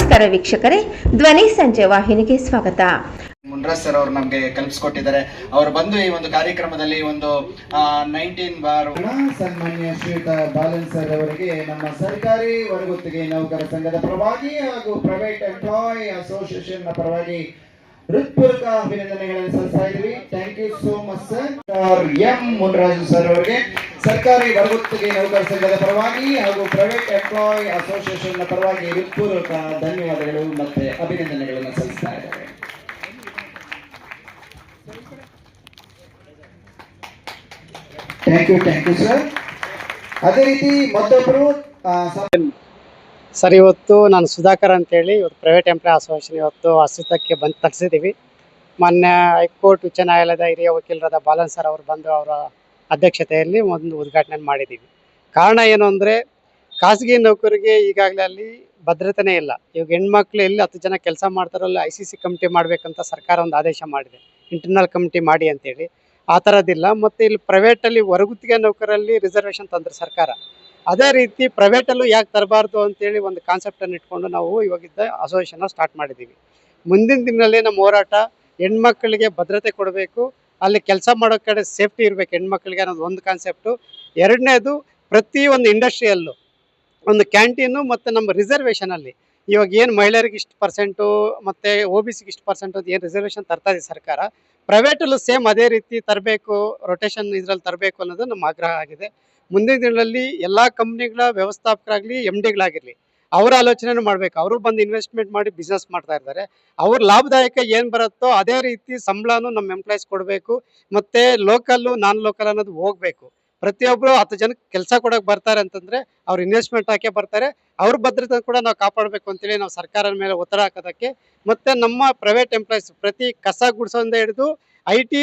ನಮಸ್ಕಾರ ವೀಕ್ಷಕರೇ, ಧ್ವನಿ ಸಂಜೆ ವಾಹಿನಿಗೆ ಸ್ವಾಗತ. ಮುನ್ರಾಜ್ ಸರ್ ಅವರು ನಮಗೆ ಕಲ್ಪಿಸಿಕೊಟ್ಟಿದ್ದಾರೆ. ಅವರು ಬಂದು ಈ ಒಂದು ಕಾರ್ಯಕ್ರಮದಲ್ಲಿ ಒಂದು 19 ಬಾರ್ ಸನ್ಮಾನ್ಯ ಶ್ರೀಯುತ ಬಾಲನ್ ಸರ್ ಅವರಿಗೆ ನಮ್ಮ ಸರ್ಕಾರಿ ಹೊರಗುತ್ತಿಗೆ ನೌಕರ ಸಂಘದ ಪರವಾಗಿ ಹಾಗೂ ಪ್ರೈವೇಟ್ ಎಂಪ್ಲಾಯ್ ಅಸೋಸಿಯೇಷನ್ ಪರವಾಗಿ ಹೃತ್ಪೂರ್ವಕ ಅಭಿನಂದನೆಗಳನ್ನು ಸಲ್ಲಿಸ್ತಾ ಇದ್ವಿ. Thank you so much sir. M Munraju sir ಅವರಿಗೆ ಸರ್ಕಾರಿ ಹೊರಗುತ್ತಿಗೆ ನೌಕರ ಸಂಘದ ಪರವಾಗಿ ಹಾಗೂ ಪ್ರೈವೇಟ್ ಎಂಪ್ಲಾಯ್ ಅಸೋಸಿಯೇಷನ್ ಪರವಾಗಿ ಹೃತ್ಪೂರ್ವಕ ಧನ್ಯವಾದಗಳು ಮತ್ತೆ ಅಭಿನಂದನೆಗಳನ್ನು ಸಲ್ಲಿಸ್ತಾ ಇದ್ದಾರೆ. Thank you sir. ಅದೇ ರೀತಿ ಮತ್ತೊಬ್ಬರು ಸರ್, ಇವತ್ತು ನಾನು ಸುಧಾಕರ್ ಅಂತೇಳಿ ಇವತ್ತು ಪ್ರೈವೇಟ್ ಎಂಪ್ಲಾಯ್ ಅಸೋಸಿಯೇಷನ್ ಇವತ್ತು ಅಸ್ತಿತ್ವಕ್ಕೆ ಬಂದು ತರಿಸಿದ್ದೀವಿ. ಮಾನ್ಯ ಹೈಕೋರ್ಟ್ ಉಚ್ಚ ನ್ಯಾಯಾಲಯದ ಹಿರಿಯ ವಕೀಲರಾದ ಬಾಲನ್ ಸರ್ ಅವರು ಬಂದು ಅವರ ಅಧ್ಯಕ್ಷತೆಯಲ್ಲಿ ಒಂದು ಉದ್ಘಾಟನೆ ಮಾಡಿದ್ದೀವಿ. ಕಾರಣ ಏನು ಅಂದರೆ, ಖಾಸಗಿ ನೌಕರಿಗೆ ಈಗಾಗಲೇ ಅಲ್ಲಿ ಭದ್ರತೆನೇ ಇಲ್ಲ. ಇವಾಗ ಹೆಣ್ಮಕ್ಳು ಎಲ್ಲಿ 10 ಜನ ಕೆಲಸ ಮಾಡ್ತಾರಲ್ಲ, ICC ಕಮಿಟಿ ಮಾಡಬೇಕಂತ ಸರ್ಕಾರ ಒಂದು ಆದೇಶ ಮಾಡಿದೆ, ಇಂಟರ್ನಲ್ ಕಮಿಟಿ ಮಾಡಿ ಅಂತೇಳಿ. ಆ ಥರದ್ದಿಲ್ಲ. ಮತ್ತು ಇಲ್ಲಿ ಪ್ರೈವೇಟಲ್ಲಿ ಹೊರಗುತ್ತಿಗೆ ನೌಕರಲ್ಲಿ ರಿಸರ್ವೇಷನ್ ತಂದ್ರೆ ಸರ್ಕಾರ, ಅದೇ ರೀತಿ ಪ್ರೈವೇಟಲ್ಲೂ ಯಾಕೆ ತರಬಾರ್ದು ಅಂತೇಳಿ ಒಂದು ಕಾನ್ಸೆಪ್ಟನ್ನು ಇಟ್ಕೊಂಡು ನಾವು ಇವಾಗಿದ್ದ ಅಸೋಸಿಯೇಷನ್ನ ಸ್ಟಾರ್ಟ್ ಮಾಡಿದ್ದೀವಿ. ಮುಂದಿನ ದಿನದಲ್ಲಿ ನಮ್ಮ ಹೋರಾಟ ಹೆಣ್ಮಕ್ಳಿಗೆ ಭದ್ರತೆ ಕೊಡಬೇಕು, ಅಲ್ಲಿ ಕೆಲಸ ಮಾಡೋ ಕಡೆ ಸೇಫ್ಟಿ ಇರಬೇಕು ಹೆಣ್ಮಕ್ಳಿಗೆ ಅನ್ನೋದು ಒಂದು ಕಾನ್ಸೆಪ್ಟು. ಎರಡನೇದು, ಪ್ರತಿಯೊಂದು ಇಂಡಸ್ಟ್ರಿಯಲ್ಲೂ ಒಂದು ಕ್ಯಾಂಟೀನು ಮತ್ತು ನಮ್ಮ ರಿಸರ್ವೇಷನಲ್ಲಿ ಇವಾಗ ಏನು ಮಹಿಳೆಯರಿಗೆ ಇಷ್ಟು ಪರ್ಸೆಂಟು ಮತ್ತು OBCಗೆ ಇಷ್ಟು ಪರ್ಸೆಂಟ್ ಅಂತ ಏನು ರಿಸರ್ವೇಷನ್ ತರ್ತಾ ಇದೆ ಸರ್ಕಾರ, ಪ್ರೈವೇಟಲ್ಲೂ ಸೇಮ್ ಅದೇ ರೀತಿ ತರಬೇಕು, ರೊಟೇಷನ್ ಇದರಲ್ಲಿ ತರಬೇಕು ಅನ್ನೋದು ನಮ್ಮ ಆಗ್ರಹ ಆಗಿದೆ. ಮುಂದಿನ ದಿನಗಳಲ್ಲಿ ಎಲ್ಲ ಕಂಪ್ನಿಗಳ ವ್ಯವಸ್ಥಾಪಕರಾಗಲಿ MDಗಳಾಗಿರಲಿ ಅವರ ಆಲೋಚನೆ ಮಾಡಬೇಕು. ಅವರು ಬಂದು ಇನ್ವೆಸ್ಟ್ಮೆಂಟ್ ಮಾಡಿ ಬಿಸ್ನೆಸ್ ಮಾಡ್ತಾ ಇದ್ದಾರೆ. ಅವ್ರ ಲಾಭದಾಯಕ ಏನು ಬರುತ್ತೋ ಅದೇ ರೀತಿ ಸಂಬಳನೂ ನಮ್ಮ ಎಂಪ್ಲಾಯ್ಸ್ ಕೊಡಬೇಕು. ಮತ್ತು ಲೋಕಲ್ಲು ನಾನ್ ಲೋಕಲ್ ಅನ್ನೋದು ಹೋಗಬೇಕು. ಪ್ರತಿಯೊಬ್ಬರು 10 ಜನಕ್ಕೆ ಕೆಲಸ ಕೊಡೋಕೆ ಬರ್ತಾರೆ ಅಂತಂದರೆ ಅವ್ರು ಇನ್ವೆಸ್ಟ್ಮೆಂಟ್ ಹಾಕೇ ಬರ್ತಾರೆ. ಅವ್ರ ಭದ್ರತೆ ಕೂಡ ನಾವು ಕಾಪಾಡಬೇಕು ಅಂತೇಳಿ ನಾವು ಸರ್ಕಾರದ ಮೇಲೆ ಒತ್ತಡ ಹಾಕೋದಕ್ಕೆ, ಮತ್ತು ನಮ್ಮ ಪ್ರೈವೇಟ್ ಎಂಪ್ಲಾಯ್ಸ್ ಪ್ರತಿ ಕಸ ಗುಡಿಸೋದಿಂದ ಹಿಡಿದು IT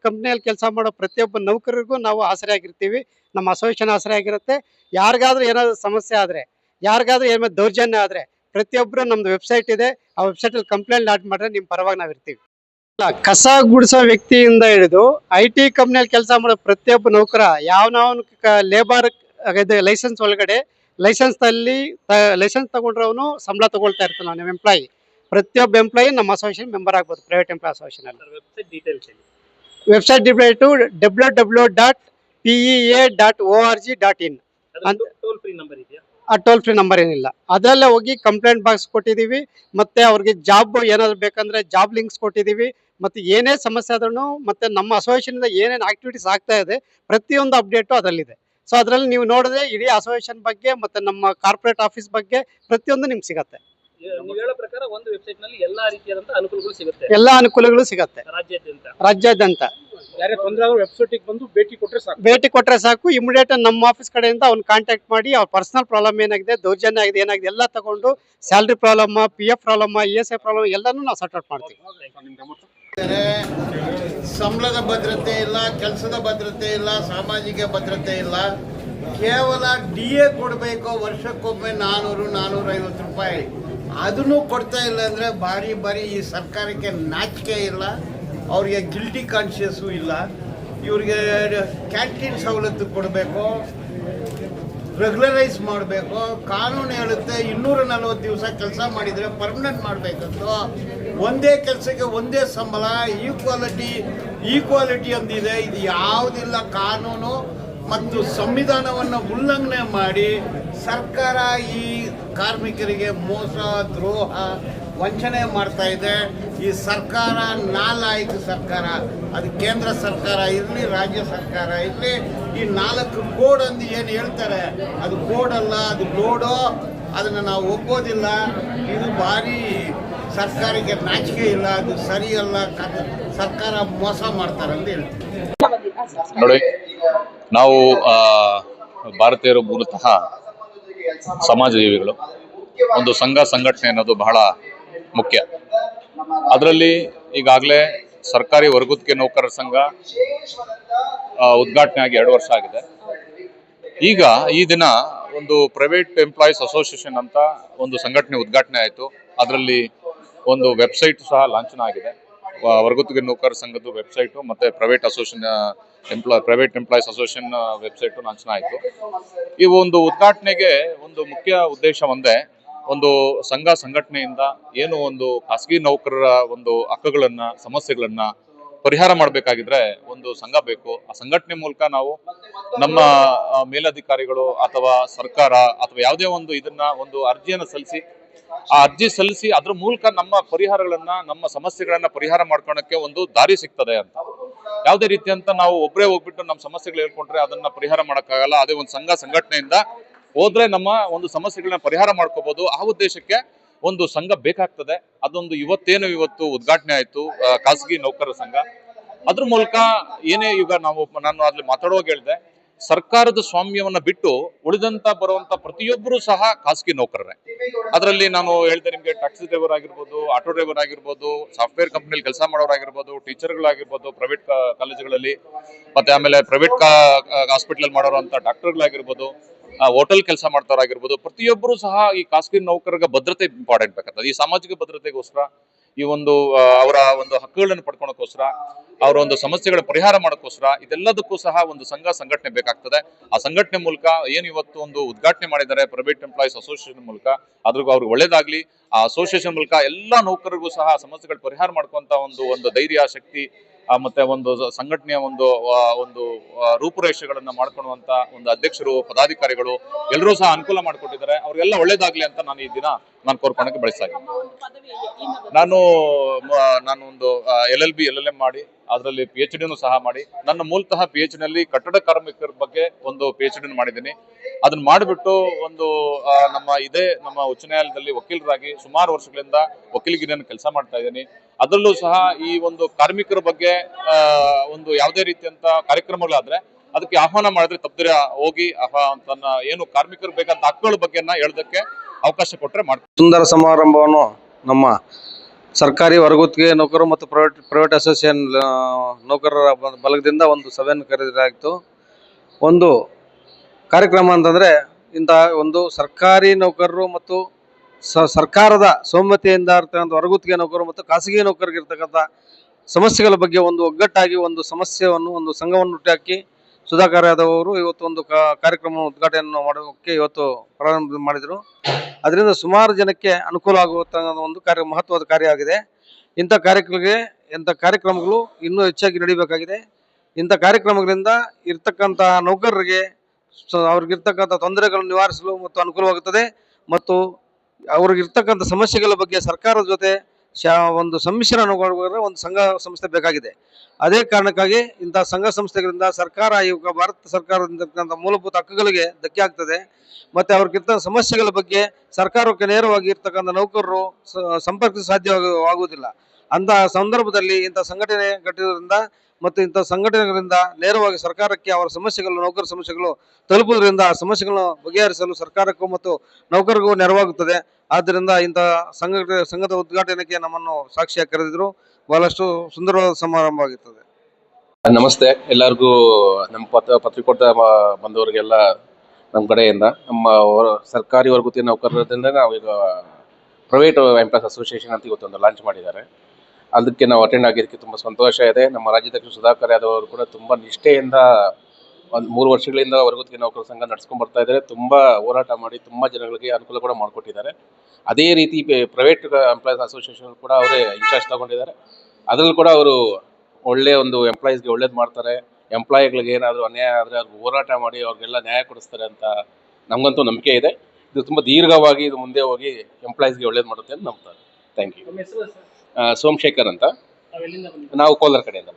ಕಂಪ್ನಿಯಲ್ಲಿ ಕೆಲಸ ಮಾಡೋ ಪ್ರತಿಯೊಬ್ಬ ನೌಕರರಿಗೂ ನಾವು ಆಸರೆ ಆಗಿರ್ತೀವಿ. ನಮ್ಮ ಅಸೋಸಿಯೇಷನ್ ಆಸರೆ ಆಗಿರುತ್ತೆ. ಯಾರಿಗಾದ್ರೂ ಏನಾದರೂ ಸಮಸ್ಯೆ ಆದರೆ, ಯಾರಿಗಾದ್ರೂ ಏನಾದ್ರು ದೌರ್ಜನ್ಯ ಆದರೆ ಪ್ರತಿಯೊಬ್ಬರು ನಮ್ಮದು ವೆಬ್ಸೈಟ್ ಇದೆ, ಆ ವೆಬ್ಸೈಟಲ್ಲಿ ಕಂಪ್ಲೇಂಟ್ ಲಾಡ್ ಮಾಡಿದ್ರೆ ನಿಮ್ಮ ಪರವಾಗಿ ನಾವು ಇರ್ತೀವಿ. ಕಸ ಗುಡಿಸೋ ವ್ಯಕ್ತಿಯಿಂದ ಹಿಡಿದು IT ಕಂಪ್ನಿಯಲ್ಲಿ ಕೆಲಸ ಮಾಡೋ ಪ್ರತಿಯೊಬ್ಬ ನೌಕರ, ಯಾವನವನು ಲೇಬರ್ ಲೈಸೆನ್ಸ್ ಒಳಗಡೆ ಲೈಸೆನ್ಸ್ ತಗೊಂಡ್ರವನು ಸಂಬಳ ತಗೊಳ್ತಾ ಇರ್ತಾನೆ. ನಮ್ಮ ಎಂಪ್ಲಾಯಿ, ಪ್ರತಿಯೊಬ್ಬ ಎಂಪ್ಲಾಯಿ ನಮ್ಮ ಅಸೋಸಿಯೇಷನ್ ಮೆಂಬರ್ ಆಗ್ಬೋದು. ಪ್ರೈವೇಟ್ ಎಂಪ್ಲಾಯ್ ಅಸೋಸಿಯೇಷನ್ ಅಲ್ಲಿ ವೆಬ್ಸೈಟ್ ಡೀಟೇಲ್ಸು www.pea.org.in ಅಂತ ಟೋಲ್ ಫ್ರೀ ನಂಬರ್ ಏನಿಲ್ಲ, ಅದರಲ್ಲೇ ಹೋಗಿ ಕಂಪ್ಲೇಂಟ್ ಬಾಕ್ಸ್ ಕೊಟ್ಟಿದ್ದೀವಿ. ಮತ್ತು ಅವ್ರಿಗೆ ಜಾಬ್ ಏನಾದ್ರು ಬೇಕಂದ್ರೆ ಜಾಬ್ ಲಿಂಕ್ಸ್ ಕೊಟ್ಟಿದ್ದೀವಿ. ಮತ್ತು ಏನೇ ಸಮಸ್ಯೆ ಆದ್ರೂ ಮತ್ತು ನಮ್ಮ ಅಸೋಸಿಯೇಷನಿಂದ ಏನೇನು ಆಕ್ಟಿವಿಟೀಸ್ ಆಗ್ತಾ ಇದೆ ಪ್ರತಿಯೊಂದು ಅಪ್ಡೇಟು ಅದರಲ್ಲಿದೆ. ಸೊ ಅದರಲ್ಲಿ ನೀವು ನೋಡಿದ್ರೆ ಇಡೀ ಅಸೋಸಿಯೇಷನ್ ಬಗ್ಗೆ ಮತ್ತು ನಮ್ಮ ಕಾರ್ಪೊರೇಟ್ ಆಫೀಸ್ ಬಗ್ಗೆ ಪ್ರತಿಯೊಂದು ನಿಮ್ಗೆ ಸಿಗುತ್ತೆ. ಒಂದು ವೆಬ್ಸೈಟ್ ನಲ್ಲಿ ಎಲ್ಲಾ ರೀತಿಯಾದಂತ ಅನುಕೂಲಗಳು ಸಿಗುತ್ತೆ. ಎಲ್ಲ ಅನುಕೂಲಗಳು ಸಿಗುತ್ತೆ ರಾಜ್ಯಾದ್ಯಂತ. ವೆಬ್ಸೈಟ್ಗೆ ಬಂದು ಭೇಟಿ ಕೊಟ್ರೆ ಸಾಕು. ಇಮಿಡಿಯೇಟ್ ನಮ್ಮ ಆಫೀಸ್ ಕಡೆಯಿಂದ ಅವ್ನು ಕಾಂಟ್ಯಾಕ್ಟ್ ಮಾಡಿ ಅವ್ರ ಪರ್ಸನಲ್ ಪ್ರಾಬ್ಲಮ್ ಏನಾಗಿದೆ, ದೌರ್ಜನ್ಯ ಆಗಿದೆ, ಏನಾಗಿದೆ ಎಲ್ಲ ತಗೊಂಡು salary problem, PF problem, ESI problem ಎಲ್ಲಾನು ನಾವು ಸಾರ್ಟ್ ಔಟ್ ಮಾಡ್ತೀವಿ. ಸಂಬಳದ ಭದ್ರತೆ ಇಲ್ಲ, ಕೆಲಸದ ಭದ್ರತೆ ಇಲ್ಲ, ಸಾಮಾಜಿಕ ಭದ್ರತೆ ಇಲ್ಲ. ಕೇವಲ DA ಕೊಡಬೇಕು ವರ್ಷಕ್ಕೊಮ್ಮೆ 400-450 ರೂಪಾಯಿ, ಅದನ್ನು ಕೊಡ್ತಾ ಇಲ್ಲ ಅಂದರೆ ಬಾರಿ ಈ ಸರ್ಕಾರಕ್ಕೆ ನಾಚಿಕೆ ಇಲ್ಲ, ಅವ್ರಿಗೆ ಗಿಲ್ಟಿ ಕಾನ್ಷಿಯಸ್ಸು ಇಲ್ಲ. ಇವ್ರಿಗೆ ಕ್ಯಾಂಟೀನ್ ಸವಲತ್ತು ಕೊಡಬೇಕು, ರೆಗ್ಯುಲರೈಸ್ ಮಾಡಬೇಕು. ಕಾನೂನು ಹೇಳುತ್ತೆ 240 ದಿವಸ ಕೆಲಸ ಮಾಡಿದರೆ ಪರ್ಮನೆಂಟ್ ಮಾಡಬೇಕಂತ. ಒಂದೇ ಕೆಲಸಕ್ಕೆ ಒಂದೇ ಸಂಬಳ, ಈಕ್ವಾಲಿಟಿ ಅಂದಿದೆ. ಇದು ಯಾವುದಿಲ್ಲ. ಕಾನೂನು ಮತ್ತು ಸಂವಿಧಾನವನ್ನು ಉಲ್ಲಂಘನೆ ಮಾಡಿ ಸರ್ಕಾರ ಈ ಕಾರ್ಮಿಕರಿಗೆ ಮೋಸ, ದ್ರೋಹ, ವಂಚನೆ ಮಾಡ್ತಾ ಇದೆ. ಈ ಸರ್ಕಾರ ನಾಲಾಯಕ ಸರ್ಕಾರ. ಅದು ಕೇಂದ್ರ ಸರ್ಕಾರ ಇರಲಿ, ರಾಜ್ಯ ಸರ್ಕಾರ ಇರಲಿ. ಈ 4 ಕೋಡ್ ಅಂದು ಏನು ಹೇಳ್ತಾರೆ, ಅದು ಕೋಡ್ ಅಲ್ಲ, ಅದು ಲೋಡೋ. ಅದನ್ನು ನಾವು ಒಪ್ಪೋದಿಲ್ಲ. ಇದು ಭಾರಿ ಸರ್ಕಾರಕ್ಕೆ ನಾಚಿಕೆ ಇಲ್ಲ, ಅದು ಸರಿಯಲ್ಲ. ಸರ್ಕಾರ ಮೋಸ ಮಾಡ್ತಾರೆ ಅಂತ ಹೇಳ್ತೀವಿ. ನೋಡಿ, ನಾವು ಭಾರತೀಯರು ಮೂಲತಃ ಸಮಾಜ ಜೀವಿಗಳು. ಒಂದು ಸಂಘ ಸಂಘಟನೆ ಅನ್ನೋದು ಬಹಳ ಮುಖ್ಯ. ಅದರಲ್ಲಿ ಈಗಾಗಲೇ ಸರ್ಕಾರಿ ಹೊರಗುತ್ತಿಗೆ ನೌಕರರ ಸಂಘ ಉದ್ಘಾಟನೆ ಆಗಿ 2 ವರ್ಷ ಆಗಿದೆ. ಈಗ ಈ ದಿನ ಒಂದು ಪ್ರೈವೇಟ್ ಎಂಪ್ಲಾಯೀಸ್ ಅಸೋಸಿಯೇಷನ್ ಅಂತ ಒಂದು ಸಂಘಟನೆ ಉದ್ಘಾಟನೆ ಆಯಿತು. ಅದರಲ್ಲಿ ಒಂದು ವೆಬ್ಸೈಟ್ ಸಹ ಲಾಂಛನ ಆಗಿದೆ. ಹೊರಗುತ್ತಿಗೆ ನೌಕರರ ಸಂಘದ ವೆಬ್ಸೈಟು ಮತ್ತು ಪ್ರೈವೇಟ್ ಎಂಪ್ಲಾಯೀಸ್ ಅಸೋಸಿಯೇಷನ್ ವೆಬ್ಸೈಟು ಲಾಂಛನ ಆಯಿತು. ಈ ಒಂದು ಉದ್ಘಾಟನೆಗೆ ಒಂದು ಮುಖ್ಯ ಉದ್ದೇಶ ಒಂದೇ, ಒಂದು ಸಂಘ ಸಂಘಟನೆಯಿಂದ ಏನು ಒಂದು ಖಾಸಗಿ ನೌಕರರ ಒಂದು ಹಕ್ಕುಗಳನ್ನ ಸಮಸ್ಯೆಗಳನ್ನ ಪರಿಹಾರ ಮಾಡಬೇಕಾಗಿದ್ರೆ ಒಂದು ಸಂಘ ಬೇಕು. ಆ ಸಂಘಟನೆ ಮೂಲಕ ನಾವು ನಮ್ಮ ಮೇಲಧಿಕಾರಿಗಳು ಅಥವಾ ಸರ್ಕಾರ ಅಥವಾ ಯಾವುದೇ ಒಂದು ಇದನ್ನ ಒಂದು ಅರ್ಜಿಯನ್ನು ಸಲ್ಲಿಸಿ ಆ ಅರ್ಜಿ ಸಲ್ಲಿಸಿ ಅದ್ರ ಮೂಲಕ ನಮ್ಮ ಪರಿಹಾರಗಳನ್ನ ನಮ್ಮ ಸಮಸ್ಯೆಗಳನ್ನ ಪರಿಹಾರ ಮಾಡ್ಕೊಳಕ್ಕೆ ಒಂದು ದಾರಿ ಸಿಗ್ತದೆ ಅಂತ. ಯಾವುದೇ ರೀತಿ ಅಂತ ನಾವು ಒಬ್ಬರೇ ಹೋಗ್ಬಿಟ್ಟು ನಮ್ಮ ಸಮಸ್ಯೆಗಳು ಹೇಳ್ಕೊಂಡ್ರೆ ಅದನ್ನ ಪರಿಹಾರ ಮಾಡಕ್ಕಾಗಲ್ಲ. ಅದೇ ಒಂದು ಸಂಘ ಸಂಘಟನೆಯಿಂದ ಹೋದ್ರೆ ನಮ್ಮ ಒಂದು ಸಮಸ್ಯೆಗಳನ್ನ ಪರಿಹಾರ ಮಾಡ್ಕೋಬಹುದು. ಆ ಉದ್ದೇಶಕ್ಕೆ ಒಂದು ಸಂಘ ಬೇಕಾಗ್ತದೆ. ಅದೊಂದು ಇವತ್ತು ಉದ್ಘಾಟನೆ ಆಯ್ತು ಖಾಸಗಿ ನೌಕರರ ಸಂಘ. ಅದ್ರ ಮೂಲಕ ಏನೇ ಈಗ ನಾನು ಅಲ್ಲಿ ಮಾತಾಡುವಾಗ ಹೇಳಿದೆ, ಸರ್ಕಾರದ ಸ್ವಾಮ್ಯವನ್ನ ಬಿಟ್ಟು ಉಳಿದಂತ ಬರುವಂತ ಪ್ರತಿಯೊಬ್ಬರು ಸಹ ಖಾಸಗಿ ನೌಕರರೇ. ಅದರಲ್ಲಿ ನಾನು ಹೇಳಿದೆ ನಿಮ್ಗೆ, ಟ್ಯಾಕ್ಸಿ ಡ್ರೈವರ್ ಆಗಿರ್ಬೋದು, ಆಟೋ ಡ್ರೈವರ್ ಆಗಿರ್ಬೋದು, ಸಾಫ್ಟ್ವೇರ್ ಕಂಪನಿಯಲ್ಲಿ ಕೆಲಸ ಮಾಡೋರಾಗಿರ್ಬೋದು, ಟೀಚರ್ಗಳಾಗಿರ್ಬೋದು, ಪ್ರೈವೇಟ್ ಕಾಲೇಜುಗಳಲ್ಲಿ, ಮತ್ತೆ ಆಮೇಲೆ ಪ್ರೈವೇಟ್ ಹಾಸ್ಪಿಟಲ್ ಮಾಡೋರಂತ ಡಾಕ್ಟರ್ಗಳಾಗಿರ್ಬೋದು, ಹೋಟೆಲ್ ಕೆಲಸ ಮಾಡ್ತಾರಾಗಿರ್ಬೋದು, ಪ್ರತಿಯೊಬ್ಬರು ಸಹ ಈ ಖಾಸಗಿ ನೌಕರರಿಗೆ ಭದ್ರತೆ ಇಂಪಾರ್ಟೆಂಟ್ ಬೇಕಾಗ್ತದೆ. ಈ ಸಾಮಾಜಿಕ ಭದ್ರತೆಗೋಸ್ಕರ, ಈ ಒಂದು ಅವರ ಒಂದು ಹಕ್ಕುಗಳನ್ನು ಪಡ್ಕೊಳಕ್ಕೋಸ್ಕರ, ಅವರ ಒಂದು ಸಮಸ್ಯೆಗಳ ಪರಿಹಾರ ಮಾಡೋಕ್ಕೋಸ್ಕರ ಇದೆಲ್ಲದಕ್ಕೂ ಸಹ ಒಂದು ಸಂಘ ಸಂಘಟನೆ ಬೇಕಾಗ್ತದೆ. ಆ ಸಂಘಟನೆ ಮೂಲಕ ಏನು ಇವತ್ತು ಒಂದು ಉದ್ಘಾಟನೆ ಮಾಡಿದ್ದಾರೆ ಪ್ರೈವೇಟ್ ಎಂಪ್ಲಾಯೀಸ್ ಅಸೋಸಿಯೇಷನ್ ಮೂಲಕ, ಅದ್ರಿಗೂ ಅವ್ರಿಗೆ ಒಳ್ಳೇದಾಗ್ಲಿ. ಆ ಅಸೋಸಿಯೇಷನ್ ಮೂಲಕ ಎಲ್ಲಾ ನೌಕರರಿಗೂ ಸಹ ಸಮಸ್ಯೆಗಳು ಪರಿಹಾರ ಮಾಡ್ಕೊಂತ ಒಂದು ಧೈರ್ಯ, ಶಕ್ತಿ ಮತ್ತೆ ಒಂದು ಸಂಘಟನೆಯ ಒಂದು ರೂಪುರೇಷೆಗಳನ್ನ ಮಾಡ್ಕೊಳ್ಳುವಂತ ಒಂದು ಅಧ್ಯಕ್ಷರು, ಪದಾಧಿಕಾರಿಗಳು ಎಲ್ಲರೂ ಸಹ ಅನುಕೂಲ ಮಾಡಿಕೊಟ್ಟಿದ್ದಾರೆ. ಅವ್ರಿಗೆಲ್ಲ ಒಳ್ಳೇದಾಗ್ಲಿ ಅಂತ ನಾನು ಈ ದಿನ ನಾನು ಕೋರ್ಕೊಂಡಕ್ಕೆ ಬಯಸ್ತಾ ಇದ್ದೀನಿ. ನಾನು ಒಂದು LLB LLM ಮಾಡಿ ಅದರಲ್ಲಿ PhD ಸಹ ಮಾಡಿ, ನನ್ನ ಮೂಲತಃ PhD ನಲ್ಲಿ ಕಟ್ಟಡ ಕಾರ್ಮಿಕರ ಬಗ್ಗೆ ಒಂದು PhD ಮಾಡಿದ್ದೀನಿ. ಅದನ್ನ ಮಾಡಿಬಿಟ್ಟು ಒಂದು ನಮ್ಮ ಉಚ್ಚ ನ್ಯಾಯಾಲಯದಲ್ಲಿ ವಕೀಲರಾಗಿ ಸುಮಾರು ವರ್ಷಗಳಿಂದ ವಕೀಲಗಿರಿಯನ್ನು ಕೆಲಸ ಮಾಡ್ತಾ ಇದ್ದೀನಿ. ಅದರಲ್ಲೂ ಸಹ ಈ ಒಂದು ಕಾರ್ಮಿಕರ ಬಗ್ಗೆ ಒಂದು ಯಾವುದೇ ರೀತಿಯಂತ ಕಾರ್ಯಕ್ರಮಗಳಾದ್ರೆ ಅದಕ್ಕೆ ಆಹ್ವಾನ ಮಾಡಿದ್ರೆ ತಪ್ಪದಿರ ಹೋಗಿ ತನ್ನ ಏನು ಕಾರ್ಮಿಕರು ಬೇಕಂತ ಹಕ್ಕುಗಳ ಬಗ್ಗೆ ಹೇಳೋದಕ್ಕೆ ಅವಕಾಶ ಕೊಟ್ಟರೆ ಮಾಡ್ತೀವಿ. ಸುಂದರ ಸಮಾರಂಭವನ್ನು ನಮ್ಮ ಸರ್ಕಾರಿ ಹೊರಗುತ್ತಿಗೆ ನೌಕರರು ಮತ್ತು ಪ್ರೈವೇಟ್ ಅಸೋಸಿಯೇಷನ್ ನೌಕರರ ಬಲಗದಿಂದ ಒಂದು ಸಭೆಯನ್ನು ಕರೆದಿದ್ದಾಗಿತ್ತು. ಒಂದು ಕಾರ್ಯಕ್ರಮ ಅಂತಂದರೆ, ಇಂಥ ಒಂದು ಸರ್ಕಾರಿ ನೌಕರರು ಮತ್ತು ಸರ್ಕಾರದ ಸೌಮ್ಯತೆಯಿಂದ ಇರ್ತಕ್ಕಂಥ ಹೊರಗುತ್ತಿಗೆ ನೌಕರರು ಮತ್ತು ಖಾಸಗಿ ನೌಕರರಿಗೆ ಇರ್ತಕ್ಕಂಥ ಸಮಸ್ಯೆಗಳ ಬಗ್ಗೆ ಒಂದು ಒಗ್ಗಟ್ಟಾಗಿ ಒಂದು ಒಂದು ಸಂಘವನ್ನು ಹುಟ್ಟಾಕಿ ಸುಧಾಕರ್ ಯಾದವ್ ಅವರು ಇವತ್ತು ಒಂದು ಕಾರ್ಯಕ್ರಮ ಉದ್ಘಾಟನೆಯನ್ನು ಮಾಡೋಕ್ಕೆ ಇವತ್ತು ಪ್ರಾರಂಭ ಮಾಡಿದರು. ಅದರಿಂದ ಸುಮಾರು ಜನಕ್ಕೆ ಅನುಕೂಲ ಆಗುವಂಥ ಒಂದು ಮಹತ್ವದ ಕಾರ್ಯ ಆಗಿದೆ. ಇಂಥ ಕಾರ್ಯಕ್ರಮಗಳು ಇನ್ನೂ ಹೆಚ್ಚಾಗಿ ನಡೀಬೇಕಾಗಿದೆ. ಇಂಥ ಕಾರ್ಯಕ್ರಮಗಳಿಂದ ಇರ್ತಕ್ಕಂಥ ನೌಕರರಿಗೆ ಅವ್ರಿಗಿರ್ತಕ್ಕಂಥ ತೊಂದರೆಗಳನ್ನು ನಿವಾರಿಸಲು ಮತ್ತು ಅನುಕೂಲವಾಗುತ್ತದೆ. ಮತ್ತು ಅವ್ರಿಗಿರ್ತಕ್ಕಂಥ ಸಮಸ್ಯೆಗಳ ಬಗ್ಗೆ ಸರ್ಕಾರದ ಜೊತೆ ಒಂದು ಸಮ್ಮಿಶ್ರಣ ಒಂದು ಸಂಘ ಸಂಸ್ಥೆ ಬೇಕಾಗಿದೆ. ಅದೇ ಕಾರಣಕ್ಕಾಗಿ ಇಂಥ ಸಂಘ ಸಂಸ್ಥೆಗಳಿಂದ ಸರ್ಕಾರ, ಇವಾಗ ಭಾರತ ಸರ್ಕಾರದಿಂದ ಮೂಲಭೂತ ಹಕ್ಕುಗಳಿಗೆ ಧಕ್ಕೆ ಆಗ್ತದೆ. ಮತ್ತೆ ಅವ್ರಿಗಿಂತ ಸಮಸ್ಯೆಗಳ ಬಗ್ಗೆ ಸರ್ಕಾರಕ್ಕೆ ನೇರವಾಗಿ ಇರ್ತಕ್ಕಂಥ ನೌಕರರು ಸಂಪರ್ಕಿಸ ಸಾಧ್ಯವಾಗುವುದಿಲ್ಲ. ಅಂತಹ ಸಂದರ್ಭದಲ್ಲಿ ಇಂಥ ಸಂಘಟನೆ ಕಟ್ಟಿರೋದ್ರಿಂದ ಮತ್ತು ಇಂಥ ಸಂಘಟನೆಗಳಿಂದ ನೇರವಾಗಿ ಸರ್ಕಾರಕ್ಕೆ ಅವರ ಸಮಸ್ಯೆಗಳು, ನೌಕರ ಸಮಸ್ಯೆಗಳು ತಲುಪುವುದರಿಂದ ಆ ಸಮಸ್ಯೆಗಳನ್ನು ಬಗೆಹರಿಸಲು ಸರ್ಕಾರಕ್ಕೂ ಮತ್ತು ನೌಕರಿಗೂ ನೆರವಾಗುತ್ತದೆ. ಆದ್ದರಿಂದ ಇಂಥ ಸಂಘದ ಉದ್ಘಾಟನೆಗೆ ನಮ್ಮನ್ನು ಸಾಕ್ಷಿಯಾಗಿ ಕರೆದಿದ್ರು. ಬಹಳಷ್ಟು ಸುಂದರವಾದ ಸಮಾರಂಭ ಆಗಿರ್ತದೆ. ನಮಸ್ತೆ ಎಲ್ಲರಿಗೂ. ನಮ್ಮ ಪತ್ರಿಕೋಟ ಬಂದವರಿಗೆಲ್ಲ ನಮ್ಮ ಕಡೆಯಿಂದ, ನಮ್ಮ ಸರ್ಕಾರಿ ಹೊರಗುತ್ತಿಗೆ ನೌಕರರಿಂದ ನಾವೀಗ ಪ್ರೈವೇಟ್ ಎಂಪ್ಲಾಯ್ಸ್ ಅಸೋಸಿಯೇಷನ್ ಅಂತ ಇವತ್ತೊಂದು ಲಾಂಚ್ ಮಾಡಿದ್ದಾರೆ. ಅದಕ್ಕೆ ನಾವು ಅಟೆಂಡ್ ಆಗಿದ್ದಕ್ಕೆ ತುಂಬ ಸಂತೋಷ ಇದೆ. ನಮ್ಮ ರಾಜ್ಯಾಧ್ಯಕ್ಷ ಸುಧಾಕರ್ ಯಾದವ್ ಅವರು ಕೂಡ ತುಂಬ ನಿಷ್ಠೆಯಿಂದ ಒಂದು 3 ವರ್ಷಗಳಿಂದ ಹೊರಗುತ್ತಿಗೆ ನೌಕರ ಸಂಘ ನಡ್ಸ್ಕೊಂಡು ಬರ್ತಾ ಇದ್ದಾರೆ. ತುಂಬ ಹೋರಾಟ ಮಾಡಿ ತುಂಬ ಜನಗಳಿಗೆ ಅನುಕೂಲ ಕೂಡ ಮಾಡಿಕೊಟ್ಟಿದ್ದಾರೆ. ಅದೇ ರೀತಿ ಪ್ರೈವೇಟ್ ಎಂಪ್ಲಾಯ್ಸ್ ಅಸೋಸಿಯೇಷನ್ ಕೂಡ ಅವರೇ ಇನ್ಚಾರ್ಜ್ ತಗೊಂಡಿದ್ದಾರೆ. ಅದರಲ್ಲೂ ಕೂಡ ಅವರು ಒಳ್ಳೆಯ ಒಂದು ಎಂಪ್ಲಾಯೀಸ್ಗೆ ಒಳ್ಳೇದು ಮಾಡ್ತಾರೆ. ಎಂಪ್ಲಾಯಿಗಳಿಗೆ ಏನಾದರೂ ಅನ್ಯಾಯ ಆದರೆ ಅವ್ರಿಗೆ ಹೋರಾಟ ಮಾಡಿ ಅವ್ರಿಗೆಲ್ಲ ನ್ಯಾಯ ಕೊಡಿಸ್ತಾರೆ ಅಂತ ನಮಗಂತೂ ನಂಬಿಕೆ ಇದೆ. ಇದು ತುಂಬ ದೀರ್ಘವಾಗಿ ಇದು ಮುಂದೆ ಹೋಗಿ ಎಂಪ್ಲಾಯೀಸ್ಗೆ ಒಳ್ಳೇದು ಮಾಡುತ್ತೆ ಅಂತ ನಂಬ್ತಾರೆ. Thank you. ಸೋಮಶೇಖರ್ ಅಂತ, ನಾವು ಕೋಲಾರ ಕಡೆಯಿಂದ.